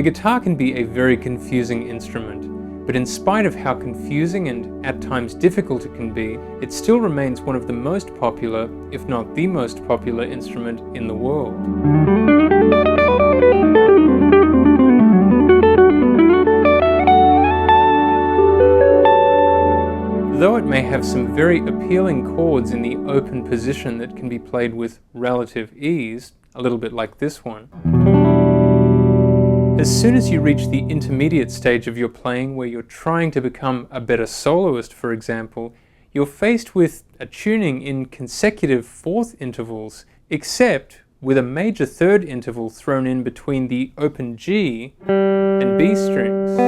The guitar can be a very confusing instrument, but in spite of how confusing and at times difficult it can be, it still remains one of the most popular, if not the most popular instrument in the world. Though it may have some very appealing chords in the open position that can be played with relative ease, a little bit like this one, as soon as you reach the intermediate stage of your playing where you're trying to become a better soloist, for example, you're faced with a tuning in consecutive fourth intervals, except with a major third interval thrown in between the open G and B strings,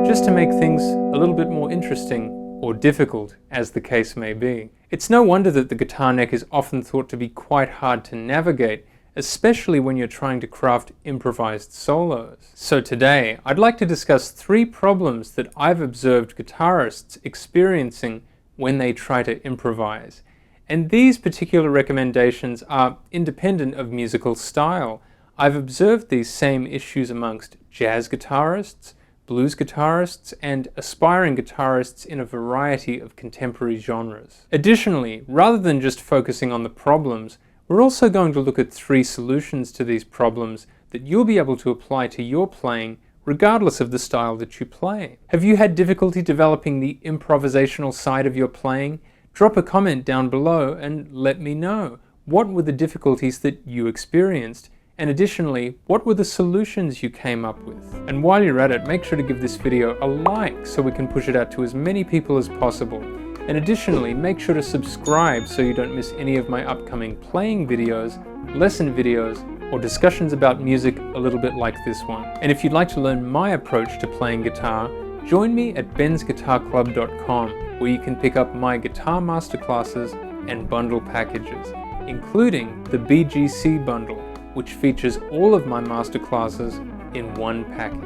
just to make things a little bit more interesting or difficult, as the case may be. It's no wonder that the guitar neck is often thought to be quite hard to navigate, especially when you're trying to craft improvised solos. So today, I'd like to discuss 3 problems that I've observed guitarists experiencing when they try to improvise. And these particular recommendations are independent of musical style. I've observed these same issues amongst jazz guitarists, blues guitarists, and aspiring guitarists in a variety of contemporary genres. Additionally, rather than just focusing on the problems, we're also going to look at 3 solutions to these problems that you'll be able to apply to your playing regardless of the style that you play. Have you had difficulty developing the improvisational side of your playing? Drop a comment down below and let me know. What were the difficulties that you experienced? And additionally, what were the solutions you came up with? And while you're at it, make sure to give this video a like so we can push it out to as many people as possible. And additionally, make sure to subscribe so you don't miss any of my upcoming playing videos, lesson videos, or discussions about music a little bit like this one. And if you'd like to learn my approach to playing guitar, join me at bensguitarclub.com, where you can pick up my guitar masterclasses and bundle packages, including the BGC bundle, which features all of my masterclasses in one package.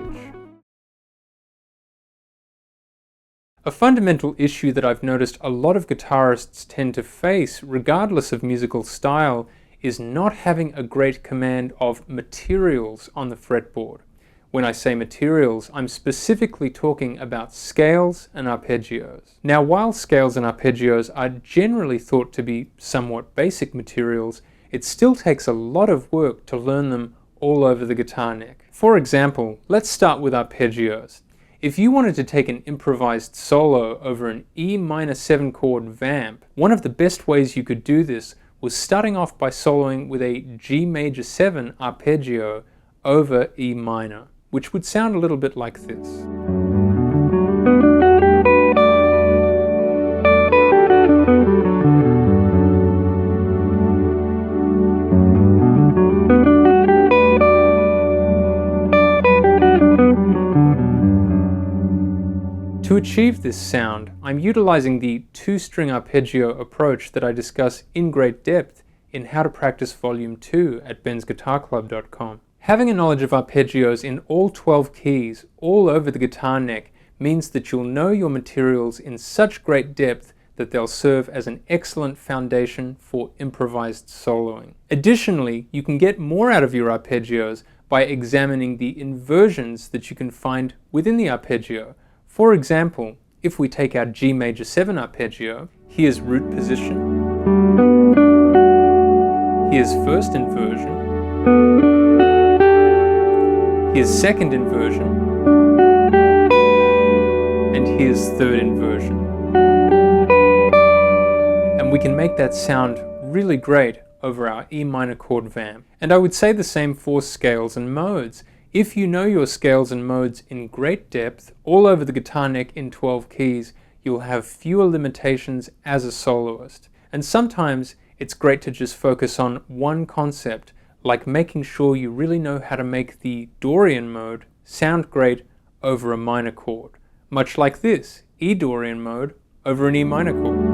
A fundamental issue that I've noticed a lot of guitarists tend to face, regardless of musical style, is not having a great command of materials on the fretboard. When I say materials, I'm specifically talking about scales and arpeggios. Now, while scales and arpeggios are generally thought to be somewhat basic materials, it still takes a lot of work to learn them all over the guitar neck. For example, let's start with arpeggios. If you wanted to take an improvised solo over an E minor 7 chord vamp, one of the best ways you could do this was starting off by soloing with a G major 7 arpeggio over E minor, which would sound a little bit like this. To achieve this sound, I'm utilizing the 2-string arpeggio approach that I discuss in great depth in How to Practice Volume 2 at bensguitarclub.com. Having a knowledge of arpeggios in all 12 keys all over the guitar neck means that you'll know your materials in such great depth that they'll serve as an excellent foundation for improvised soloing. Additionally, you can get more out of your arpeggios by examining the inversions that you can find within the arpeggio. For example, if we take our G major 7 arpeggio, here's root position, here's first inversion, here's second inversion, and here's third inversion. And we can make that sound really great over our E minor chord vamp. And I would say the same for scales and modes. If you know your scales and modes in great depth, all over the guitar neck in 12 keys, you'll have fewer limitations as a soloist. And sometimes it's great to just focus on one concept, like making sure you really know how to make the Dorian mode sound great over a minor chord. Much like this, E Dorian mode over an E minor chord.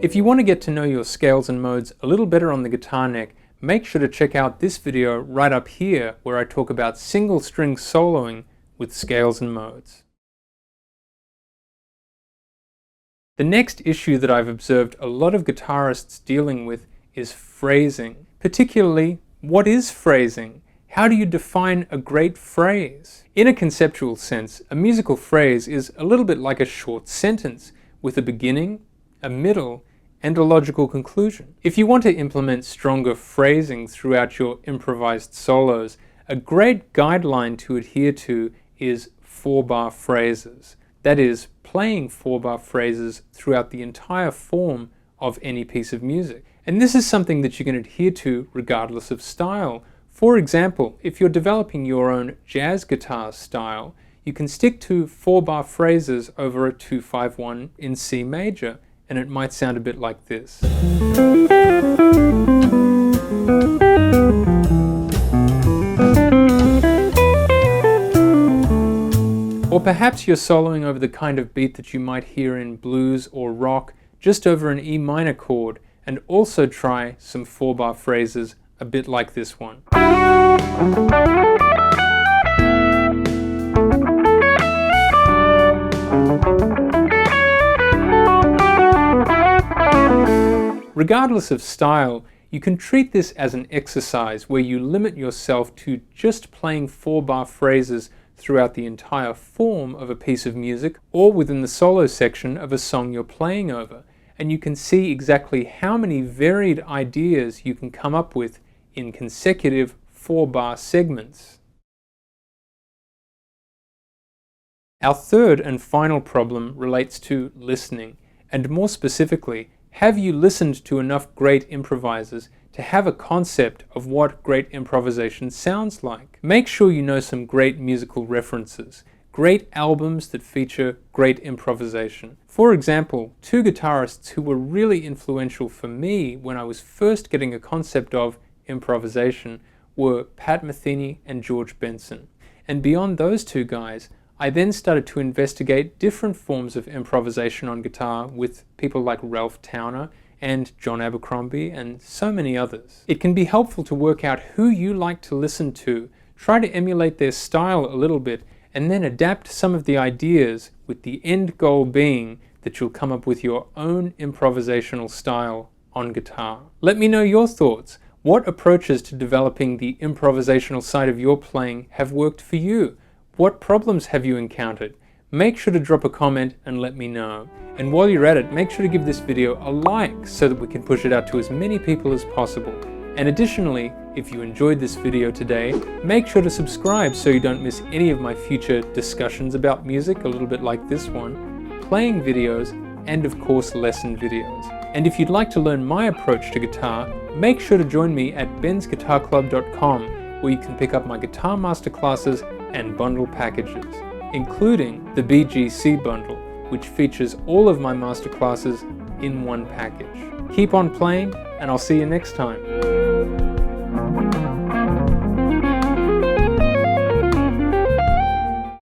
If you want to get to know your scales and modes a little better on the guitar neck, make sure to check out this video right up here where I talk about single string soloing with scales and modes. The next issue that I've observed a lot of guitarists dealing with is phrasing. Particularly, what is phrasing? How do you define a great phrase? In a conceptual sense, a musical phrase is a little bit like a short sentence with a beginning, a middle, and a logical conclusion. If you want to implement stronger phrasing throughout your improvised solos, a great guideline to adhere to is 4-bar phrases. That is, playing 4-bar phrases throughout the entire form of any piece of music. And this is something that you can adhere to regardless of style. For example, if you're developing your own jazz guitar style, you can stick to 4-bar phrases over a 2-5-1 in C major, and it might sound a bit like this. Or perhaps you're soloing over the kind of beat that you might hear in blues or rock, just over an E minor chord, and also try some 4-bar phrases a bit like this one. Regardless of style, you can treat this as an exercise where you limit yourself to just playing 4-bar phrases throughout the entire form of a piece of music or within the solo section of a song you're playing over, and you can see exactly how many varied ideas you can come up with in consecutive 4-bar segments. Our third and final problem relates to listening, and more specifically, have you listened to enough great improvisers to have a concept of what great improvisation sounds like? Make sure you know some great musical references, great albums that feature great improvisation. For example, two guitarists who were really influential for me when I was first getting a concept of improvisation were Pat Metheny and George Benson. And beyond those two guys, I then started to investigate different forms of improvisation on guitar with people like Ralph Towner and John Abercrombie and so many others. It can be helpful to work out who you like to listen to, try to emulate their style a little bit, and then adapt some of the ideas with the end goal being that you'll come up with your own improvisational style on guitar. Let me know your thoughts. What approaches to developing the improvisational side of your playing have worked for you? What problems have you encountered? Make sure to drop a comment and let me know. And while you're at it, make sure to give this video a like so that we can push it out to as many people as possible. And additionally, if you enjoyed this video today, make sure to subscribe so you don't miss any of my future discussions about music, a little bit like this one, playing videos, and of course lesson videos. And if you'd like to learn my approach to guitar, make sure to join me at bensguitarclub.com, where you can pick up my guitar masterclasses and bundle packages, including the BGC bundle, which features all of my masterclasses in one package. Keep on playing, and I'll see you next time.